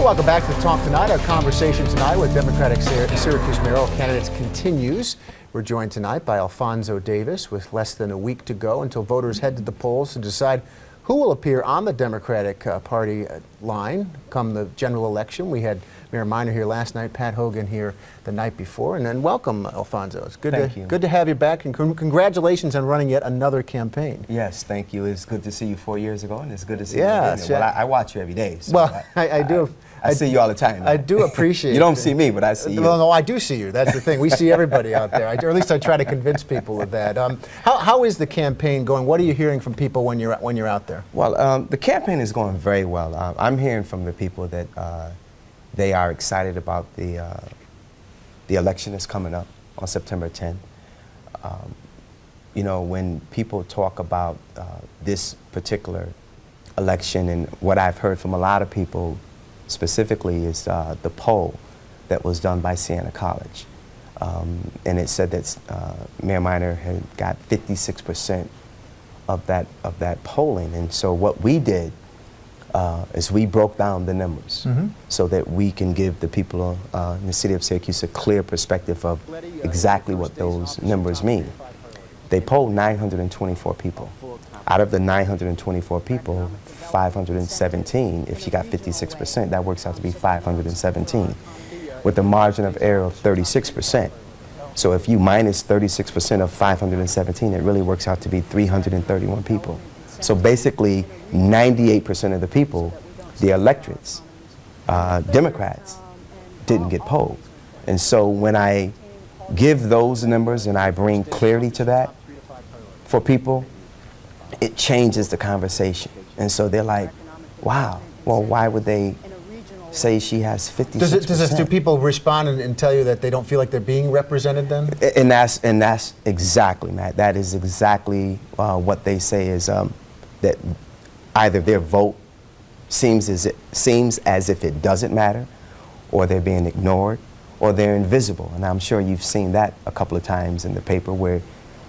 Welcome back to the Talk Tonight. Our conversation tonight with Democratic Syracuse mayoral candidates continues. We're joined tonight by Alfonso Davis with less than a week to go until voters head to the polls to decide who will appear on the Democratic Party line come the general election. We had Mayor Minor here last night, Pat Hogan here the night before, and then welcome, Alfonso. It's good to have you back, and congratulations on running yet another campaign. Yes, thank you. It's good to see you 4 years ago, and it's good to see you again. Well, I watch you every day. So well, I do. I see you all the time. I do appreciate it. You don't see me, but I see you. Well, no, I do see you. That's the thing. We see everybody out there. Or at least I try to convince people of that. How is the campaign going? What are you hearing from people when you're out there? Well, the campaign is going very well. I'm hearing from the people that they are excited about the election that's coming up on September 10th. You know, when people talk about this particular election, and what I've heard from a lot of people specifically is the poll that was done by Siena College. And it said that Mayor Minor had got 56% of that polling. And so what we did is we broke down the numbers so that we can give the people in the city of Syracuse a clear perspective of exactly what those numbers mean. They polled 924 people. Out of the 924 people, 517, if you got 56%, that works out to be 517, with a margin of error of 36%. So if you minus 36% of 517, it really works out to be 331 people. So basically, 98% of the people, the electorates, Democrats, didn't get polled. And so when I give those numbers and I bring clarity to that for people, it changes the conversation. And so they're like, wow, well, why would they say she has 56%? Do people respond and tell you that they don't feel like they're being represented then? And that's exactly, Matt. That is exactly what they say is that either their vote seems as if it doesn't matter, or they're being ignored, or they're invisible. And I'm sure you've seen that a couple of times in the paper where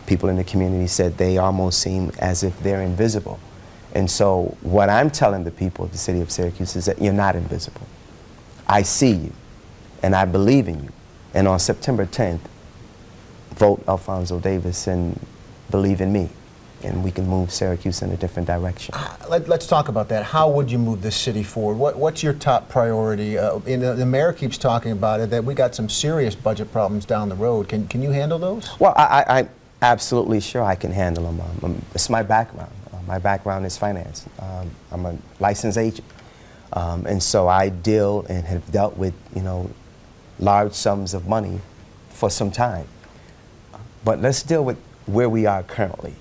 people in the community said they almost seem as if they're invisible. And so what I'm telling the people of the city of Syracuse is that you're not invisible. I see you, and I believe in you. And on September 10th, vote Alfonso Davis and believe in me, and we can move Syracuse in a different direction. Let's talk about that. How would you move this city forward? What's your top priority? The mayor keeps talking about it, that we got some serious budget problems down the road. Can you handle those? Well, I'm absolutely sure I can handle them. It's my background. My background is finance. I'm a licensed agent. And so I deal and have dealt with, large sums of money for some time. But let's deal with where we are currently.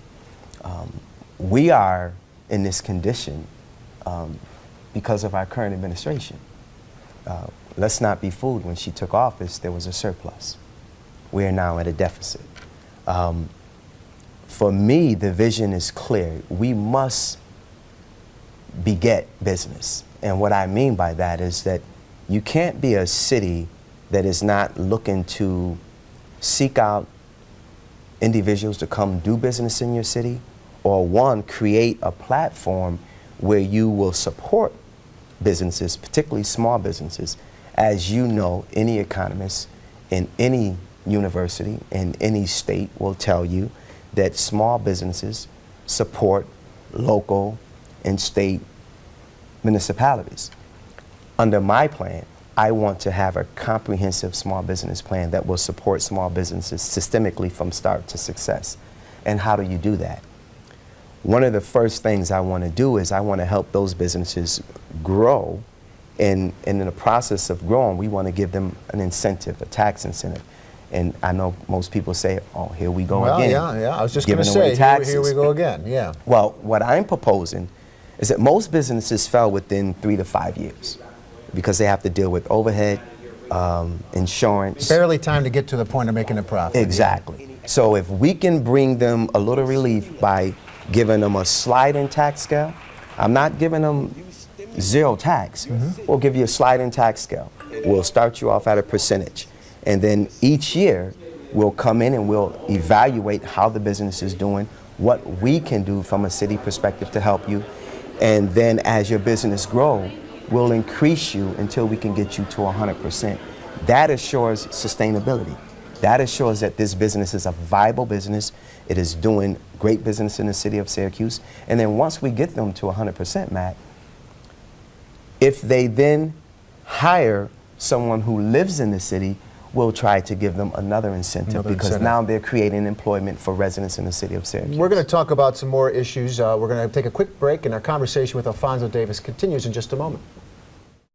We are in this condition because of our current administration. Let's not be fooled. When she took office, there was a surplus. We are now at a deficit. For me, the vision is clear. We must beget business. And what I mean by that is that you can't be a city that is not looking to seek out individuals to come do business in your city, or one, create a platform where you will support businesses, particularly small businesses. As you know, any economist in any university in any state will tell you that small businesses support local and state municipalities. Under my plan, I want to have a comprehensive small business plan that will support small businesses systemically from start to success. And how do you do that? One of the first things I want to do is I want to help those businesses grow, and in the process of growing, we want to give them an incentive, a tax incentive. And I know most people say, oh, here we go again. Yeah, I was just going to say, here we go again, yeah. Well, what I'm proposing is that most businesses fail within 3 to 5 years because they have to deal with overhead, insurance. Barely time to get to the point of making a profit. Exactly. So if we can bring them a little relief by giving them a sliding tax scale, I'm not giving them zero tax. We'll give you a sliding tax scale. We'll start you off at a percentage. And then each year, we'll come in and we'll evaluate how the business is doing, what we can do from a city perspective to help you. And then as your business grows, we'll increase you until we can get you to 100%. That assures sustainability. That assures that this business is a viable business. It is doing great business in the city of Syracuse. And then once we get them to 100%, Matt, if they then hire someone who lives in the city, we'll try to give them another incentive because now they're creating employment for residents in the city of Syracuse. We're going to talk about some more issues. We're going to take a quick break, and our conversation with Alfonso Davis continues in just a moment.